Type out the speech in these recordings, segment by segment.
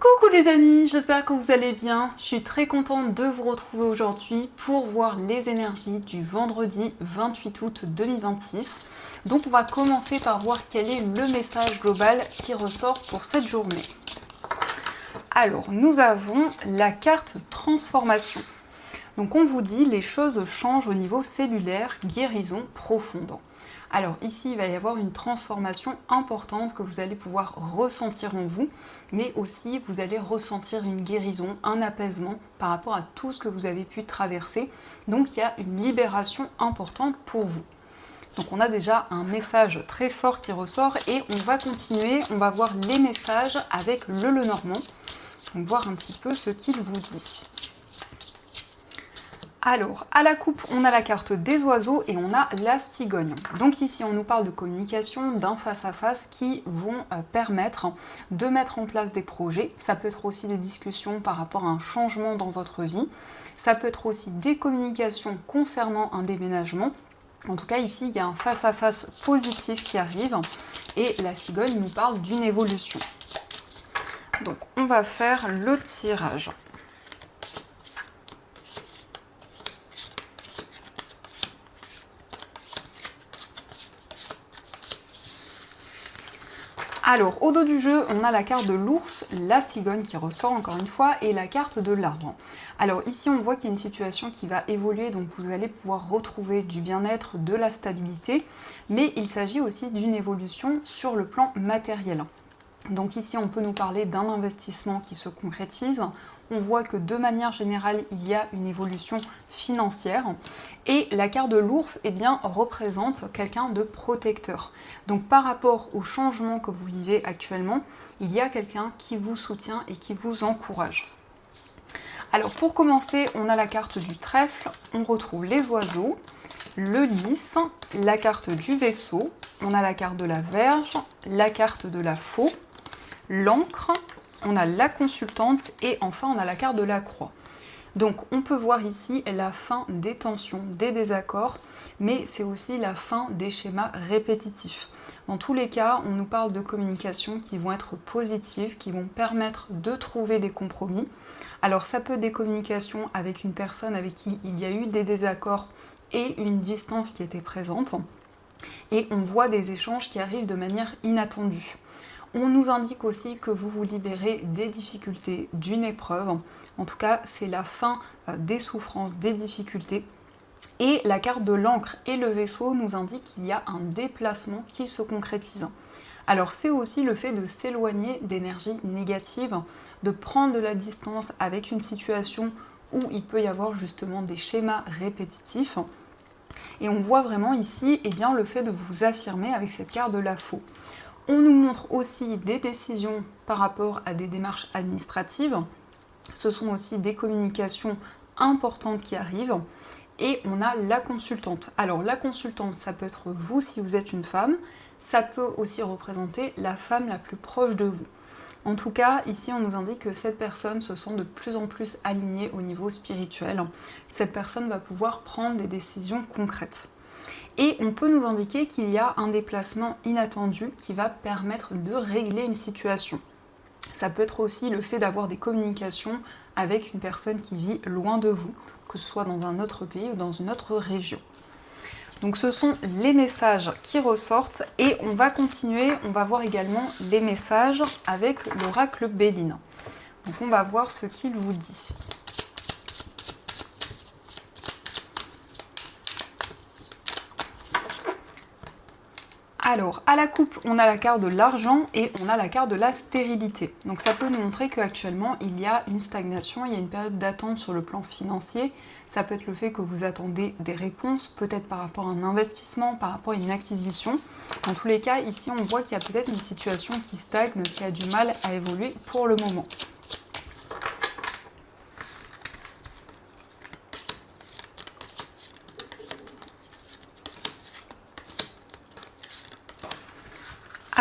Coucou les amis, j'espère que vous allez bien. Je suis très contente de vous retrouver aujourd'hui pour voir les énergies du vendredi 28 août 2026. Donc on va commencer par voir quel est le message global qui ressort pour cette journée. Alors nous avons la carte transformation. Donc on vous dit les choses changent au niveau cellulaire, guérison profonde. Alors ici, il va y avoir une transformation importante que vous allez pouvoir ressentir en vous, mais aussi vous allez ressentir une guérison, un apaisement par rapport à tout ce que vous avez pu traverser. Donc il y a une libération importante pour vous. Donc on a déjà un message très fort qui ressort et on va continuer, on va voir les messages avec le Lenormand. On va voir un petit peu ce qu'il vous dit. Alors, à la coupe, on a la carte des oiseaux et on a la cigogne. Donc ici, on nous parle de communication, d'un face-à-face qui vont permettre de mettre en place des projets. Ça peut être aussi des discussions par rapport à un changement dans votre vie. Ça peut être aussi des communications concernant un déménagement. En tout cas, ici, il y a un face-à-face positif qui arrive et la cigogne nous parle d'une évolution. Donc, on va faire le tirage. Alors, au dos du jeu, on a la carte de l'ours, la cigogne qui ressort encore une fois, et la carte de l'arbre. Alors ici, on voit qu'il y a une situation qui va évoluer, donc vous allez pouvoir retrouver du bien-être, de la stabilité, mais il s'agit aussi d'une évolution sur le plan matériel. Donc ici, on peut nous parler d'un investissement qui se concrétise. On voit que de manière générale, il y a une évolution financière. Et la carte de l'ours, eh bien, représente quelqu'un de protecteur. Donc par rapport au changement que vous vivez actuellement, il y a quelqu'un qui vous soutient et qui vous encourage. Alors pour commencer, on a la carte du trèfle, on retrouve les oiseaux, le lys, la carte du vaisseau, on a la carte de la verge, la carte de la faux, l'encre, on a la consultante et enfin on a la carte de la croix. Donc on peut voir ici la fin des tensions, des désaccords, mais c'est aussi la fin des schémas répétitifs. Dans tous les cas, on nous parle de communications qui vont être positives, qui vont permettre de trouver des compromis. Alors ça peut être des communications avec une personne avec qui il y a eu des désaccords et une distance qui était présente. Et on voit des échanges qui arrivent de manière inattendue. On nous indique aussi que vous vous libérez des difficultés, d'une épreuve. En tout cas, c'est la fin des souffrances, des difficultés. Et la carte de l'encre et le vaisseau nous indiquent qu'il y a un déplacement qui se concrétise. Alors c'est aussi le fait de s'éloigner d'énergie négative, de prendre de la distance avec une situation où il peut y avoir justement des schémas répétitifs. Et on voit vraiment ici bien, le fait de vous affirmer avec cette carte de la faux. On nous montre aussi des décisions par rapport à des démarches administratives. Ce sont aussi des communications importantes qui arrivent. Et on a la consultante. Alors la consultante, ça peut être vous si vous êtes une femme. Ça peut aussi représenter la femme la plus proche de vous. En tout cas, ici, on nous indique que cette personne se sent de plus en plus alignée au niveau spirituel. Cette personne va pouvoir prendre des décisions concrètes. Et on peut nous indiquer qu'il y a un déplacement inattendu qui va permettre de régler une situation. Ça peut être aussi le fait d'avoir des communications avec une personne qui vit loin de vous, que ce soit dans un autre pays ou dans une autre région. Donc ce sont les messages qui ressortent et on va continuer, on va voir également les messages avec l'oracle Béline. Donc on va voir ce qu'il vous dit. Alors, à la coupe, on a la carte de l'argent et on a la carte de la stérilité. Donc ça peut nous montrer qu'actuellement, il y a une stagnation, il y a une période d'attente sur le plan financier. Ça peut être le fait que vous attendez des réponses, peut-être par rapport à un investissement, par rapport à une acquisition. Dans tous les cas, ici, on voit qu'il y a peut-être une situation qui stagne, qui a du mal à évoluer pour le moment.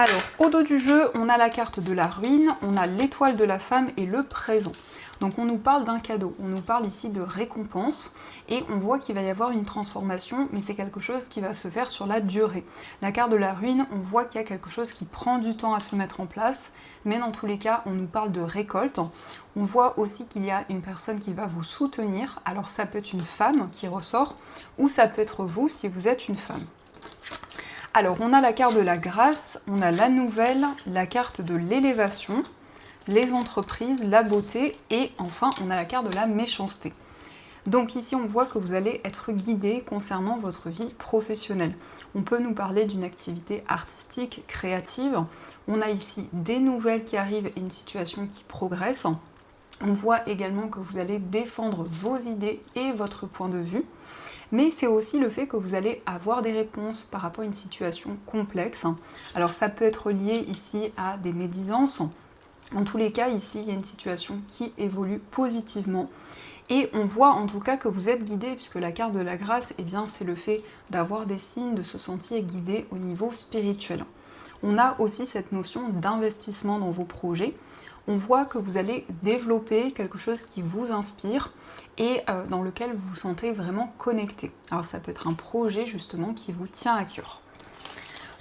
Alors, au dos du jeu, on a la carte de la ruine, on a l'étoile de la femme et le présent. Donc on nous parle d'un cadeau, on nous parle ici de récompense et on voit qu'il va y avoir une transformation, mais c'est quelque chose qui va se faire sur la durée. La carte de la ruine, on voit qu'il y a quelque chose qui prend du temps à se mettre en place, mais dans tous les cas, on nous parle de récolte. On voit aussi qu'il y a une personne qui va vous soutenir, alors ça peut être une femme qui ressort, ou ça peut être vous si vous êtes une femme. Alors on a la carte de la grâce, on a la nouvelle, la carte de l'élévation, les entreprises, la beauté et enfin on a la carte de la méchanceté. Donc ici on voit que vous allez être guidé concernant votre vie professionnelle. On peut nous parler d'une activité artistique, créative. On a ici des nouvelles qui arrivent et une situation qui progresse. On voit également que vous allez défendre vos idées et votre point de vue. Mais c'est aussi le fait que vous allez avoir des réponses par rapport à une situation complexe. Alors ça peut être lié ici à des médisances. En tous les cas, ici, il y a une situation qui évolue positivement. Et on voit en tout cas que vous êtes guidé, puisque la carte de la grâce, eh bien, c'est le fait d'avoir des signes, de se sentir guidé au niveau spirituel. On a aussi cette notion d'investissement dans vos projets. On voit que vous allez développer quelque chose qui vous inspire et dans lequel vous vous sentez vraiment connecté. Alors ça peut être un projet justement qui vous tient à cœur.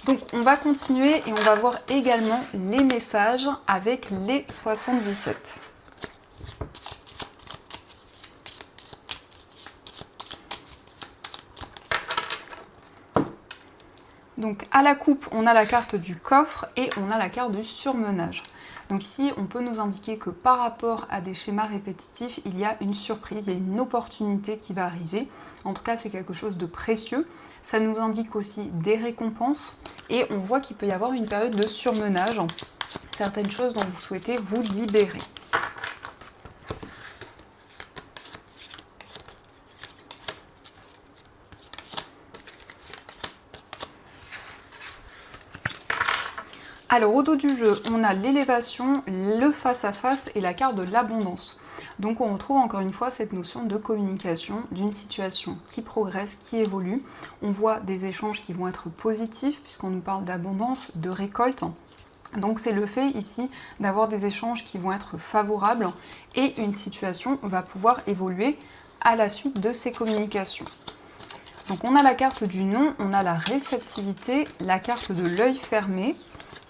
Donc on va continuer et on va voir également les messages avec les 77. Donc à la coupe, on a la carte du coffre et on a la carte du surmenage. Donc ici, on peut nous indiquer que par rapport à des schémas répétitifs, il y a une surprise, il y a une opportunité qui va arriver. En tout cas, c'est quelque chose de précieux. Ça nous indique aussi des récompenses et on voit qu'il peut y avoir une période de surmenage, certaines choses dont vous souhaitez vous libérer. Alors au dos du jeu, on a l'élévation, le face-à-face et la carte de l'abondance. Donc on retrouve encore une fois cette notion de communication, d'une situation qui progresse, qui évolue. On voit des échanges qui vont être positifs puisqu'on nous parle d'abondance, de récolte. Donc c'est le fait ici d'avoir des échanges qui vont être favorables et une situation va pouvoir évoluer à la suite de ces communications. Donc on a la carte du non, on a la réceptivité, la carte de l'œil fermé,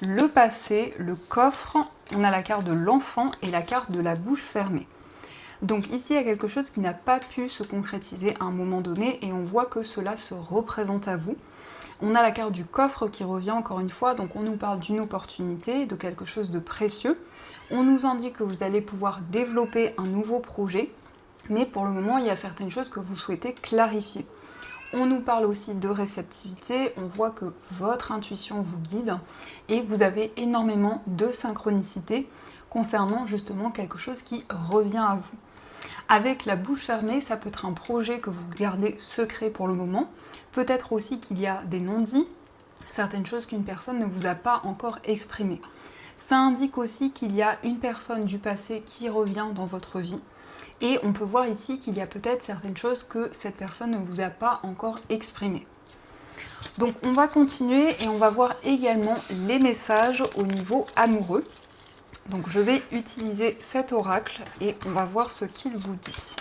le passé, le coffre, on a la carte de l'enfant et la carte de la bouche fermée. Donc ici, il y a quelque chose qui n'a pas pu se concrétiser à un moment donné et on voit que cela se représente à vous. On a la carte du coffre qui revient encore une fois, donc on nous parle d'une opportunité, de quelque chose de précieux. On nous indique que vous allez pouvoir développer un nouveau projet, mais pour le moment, il y a certaines choses que vous souhaitez clarifier. On nous parle aussi de réceptivité, on voit que votre intuition vous guide et vous avez énormément de synchronicité concernant justement quelque chose qui revient à vous. Avec la bouche fermée, ça peut être un projet que vous gardez secret pour le moment, peut-être aussi qu'il y a des non-dits, certaines choses qu'une personne ne vous a pas encore exprimées. Ça indique aussi qu'il y a une personne du passé qui revient dans votre vie. Et on peut voir ici qu'il y a peut-être certaines choses que cette personne ne vous a pas encore exprimées. Donc on va continuer et on va voir également les messages au niveau amoureux. Donc je vais utiliser cet oracle et on va voir ce qu'il vous dit.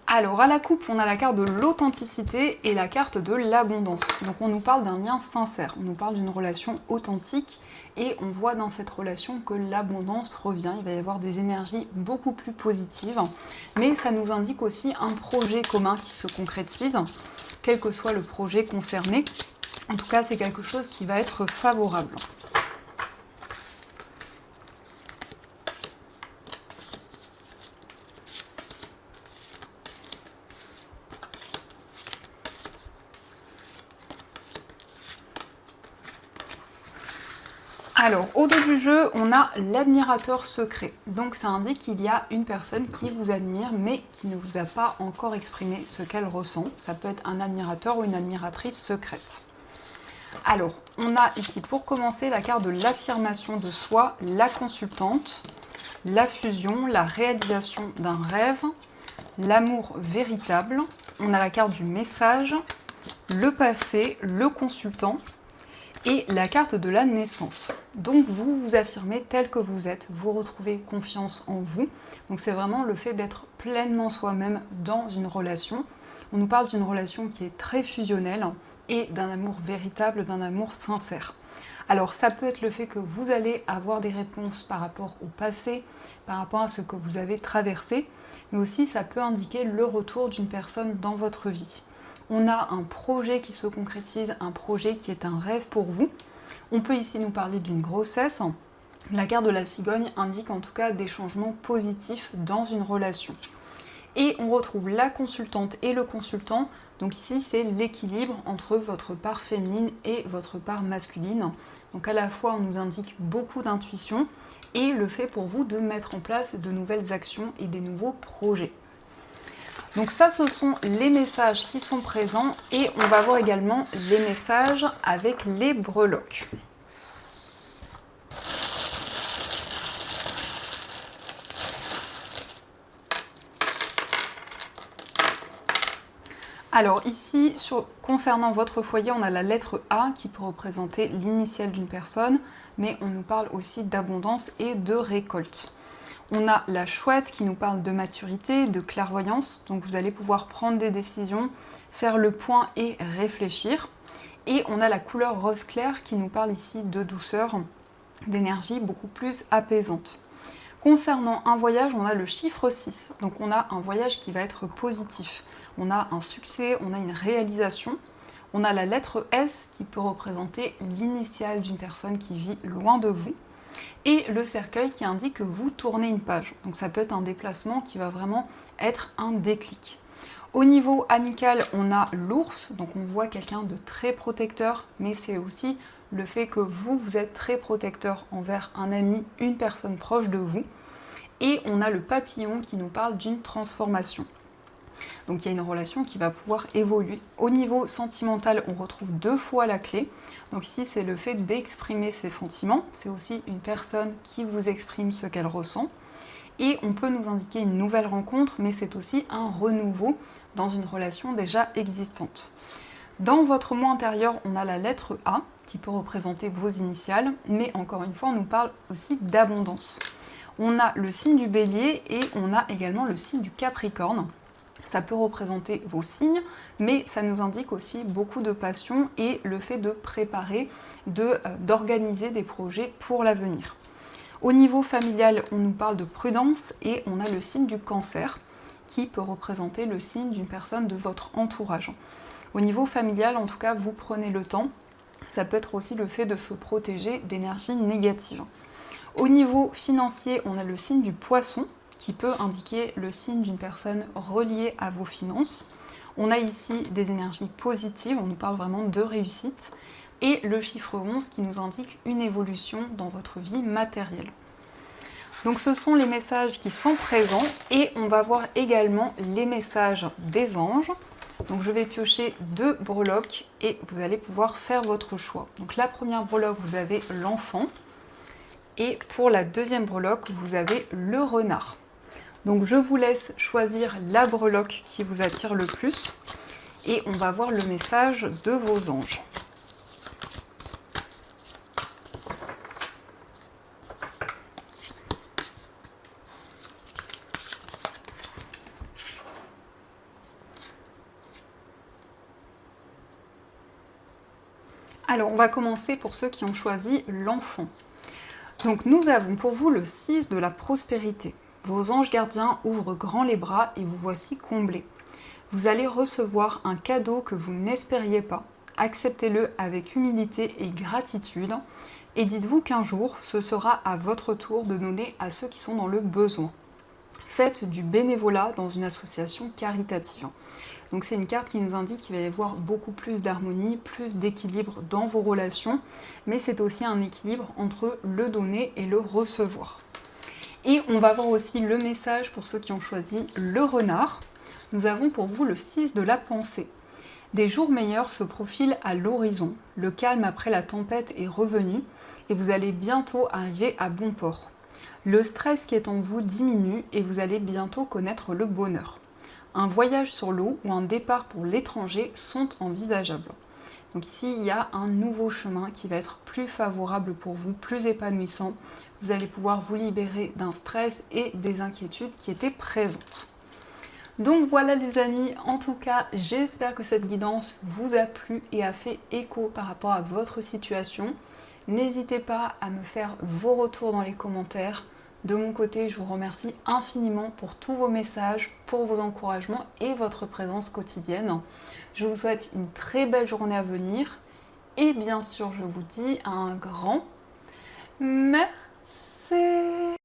Alors à la coupe, on a la carte de l'authenticité et la carte de l'abondance. Donc on nous parle d'un lien sincère, on nous parle d'une relation authentique et on voit dans cette relation que l'abondance revient. Il va y avoir des énergies beaucoup plus positives, mais ça nous indique aussi un projet commun qui se concrétise, quel que soit le projet concerné. En tout cas, c'est quelque chose qui va être favorable. Alors, au dos du jeu, on a l'admirateur secret. Donc, ça indique qu'il y a une personne qui vous admire, mais qui ne vous a pas encore exprimé ce qu'elle ressent. Ça peut être un admirateur ou une admiratrice secrète. Alors, on a ici, pour commencer, la carte de l'affirmation de soi, la consultante, la fusion, la réalisation d'un rêve, l'amour véritable, on a la carte du message, le passé, le consultant et la carte de la naissance. Donc vous vous affirmez tel que vous êtes, vous retrouvez confiance en vous. Donc c'est vraiment le fait d'être pleinement soi-même dans une relation. On nous parle d'une relation qui est très fusionnelle et d'un amour véritable, d'un amour sincère. Alors ça peut être le fait que vous allez avoir des réponses par rapport au passé, par rapport à ce que vous avez traversé, mais aussi ça peut indiquer le retour d'une personne dans votre vie. On a un projet qui se concrétise, un projet qui est un rêve pour vous. On peut ici nous parler d'une grossesse. La carte de la cigogne indique en tout cas des changements positifs dans une relation. Et on retrouve la consultante et le consultant. Donc ici, c'est l'équilibre entre votre part féminine et votre part masculine. Donc à la fois, on nous indique beaucoup d'intuition et le fait pour vous de mettre en place de nouvelles actions et des nouveaux projets. Donc ça, ce sont les messages qui sont présents et on va voir également les messages avec les breloques. Alors ici, concernant votre foyer, on a la lettre A qui peut représenter l'initiale d'une personne, mais on nous parle aussi d'abondance et de récolte. On a la chouette qui nous parle de maturité, de clairvoyance, donc vous allez pouvoir prendre des décisions, faire le point et réfléchir. Et on a la couleur rose clair qui nous parle ici de douceur, d'énergie beaucoup plus apaisante. Concernant un voyage, on a le chiffre 6, donc on a un voyage qui va être positif. On a un succès, on a une réalisation. On a la lettre S qui peut représenter l'initiale d'une personne qui vit loin de vous. Et le cercueil qui indique que vous tournez une page. Donc ça peut être un déplacement qui va vraiment être un déclic. Au niveau amical, on a l'ours, donc on voit quelqu'un de très protecteur, mais c'est aussi le fait que vous êtes très protecteur envers un ami, une personne proche de vous. Et on a le papillon qui nous parle d'une transformation. Donc il y a une relation qui va pouvoir évoluer. Au niveau sentimental, on retrouve 2 fois la clé. Donc ici, c'est le fait d'exprimer ses sentiments. C'est aussi une personne qui vous exprime ce qu'elle ressent. Et on peut nous indiquer une nouvelle rencontre, mais c'est aussi un renouveau dans une relation déjà existante. Dans votre moi intérieur, on a la lettre A qui peut représenter vos initiales, mais encore une fois, on nous parle aussi d'abondance. On a le signe du Bélier et on a également le signe du Capricorne. Ça peut représenter vos signes, mais ça nous indique aussi beaucoup de passion et le fait de préparer, d'organiser des projets pour l'avenir. Au niveau familial, on nous parle de prudence et on a le signe du Cancer qui peut représenter le signe d'une personne de votre entourage. Au niveau familial, en tout cas, vous prenez le temps. Ça peut être aussi le fait de se protéger d'énergie négative. Au niveau financier, on a le signe du Poisson qui peut indiquer le signe d'une personne reliée à vos finances. On a ici des énergies positives, on nous parle vraiment de réussite, et le chiffre 11 qui nous indique une évolution dans votre vie matérielle. Donc ce sont les messages qui sont présents, et on va voir également les messages des anges. Donc je vais piocher 2 breloques, et vous allez pouvoir faire votre choix. Donc la première breloque, vous avez l'enfant, et pour la deuxième breloque, vous avez le renard. Donc je vous laisse choisir la breloque qui vous attire le plus et on va voir le message de vos anges. Alors on va commencer pour ceux qui ont choisi l'enfant. Donc nous avons pour vous le 6 de la prospérité. Vos anges gardiens ouvrent grand les bras et vous voici comblés. Vous allez recevoir un cadeau que vous n'espériez pas. Acceptez-le avec humilité et gratitude. Et dites-vous qu'un jour, ce sera à votre tour de donner à ceux qui sont dans le besoin. Faites du bénévolat dans une association caritative. Donc c'est une carte qui nous indique qu'il va y avoir beaucoup plus d'harmonie, plus d'équilibre dans vos relations, mais c'est aussi un équilibre entre le donner et le recevoir. Et on va voir aussi le message pour ceux qui ont choisi le renard. Nous avons pour vous le 6 de la pensée. Des jours meilleurs se profilent à l'horizon. Le calme après la tempête est revenu et vous allez bientôt arriver à bon port. Le stress qui est en vous diminue et vous allez bientôt connaître le bonheur. un voyage sur l'eau ou un départ pour l'étranger sont envisageables. Donc ici, il y a un nouveau chemin qui va être plus favorable pour vous, plus épanouissant. Vous allez pouvoir vous libérer d'un stress et des inquiétudes qui étaient présentes. Donc voilà les amis, en tout cas, j'espère que cette guidance vous a plu et a fait écho par rapport à votre situation. N'hésitez pas à me faire vos retours dans les commentaires. De mon côté, je vous remercie infiniment pour tous vos messages, pour vos encouragements et votre présence quotidienne. Je vous souhaite une très belle journée à venir et bien sûr, je vous dis un grand merci.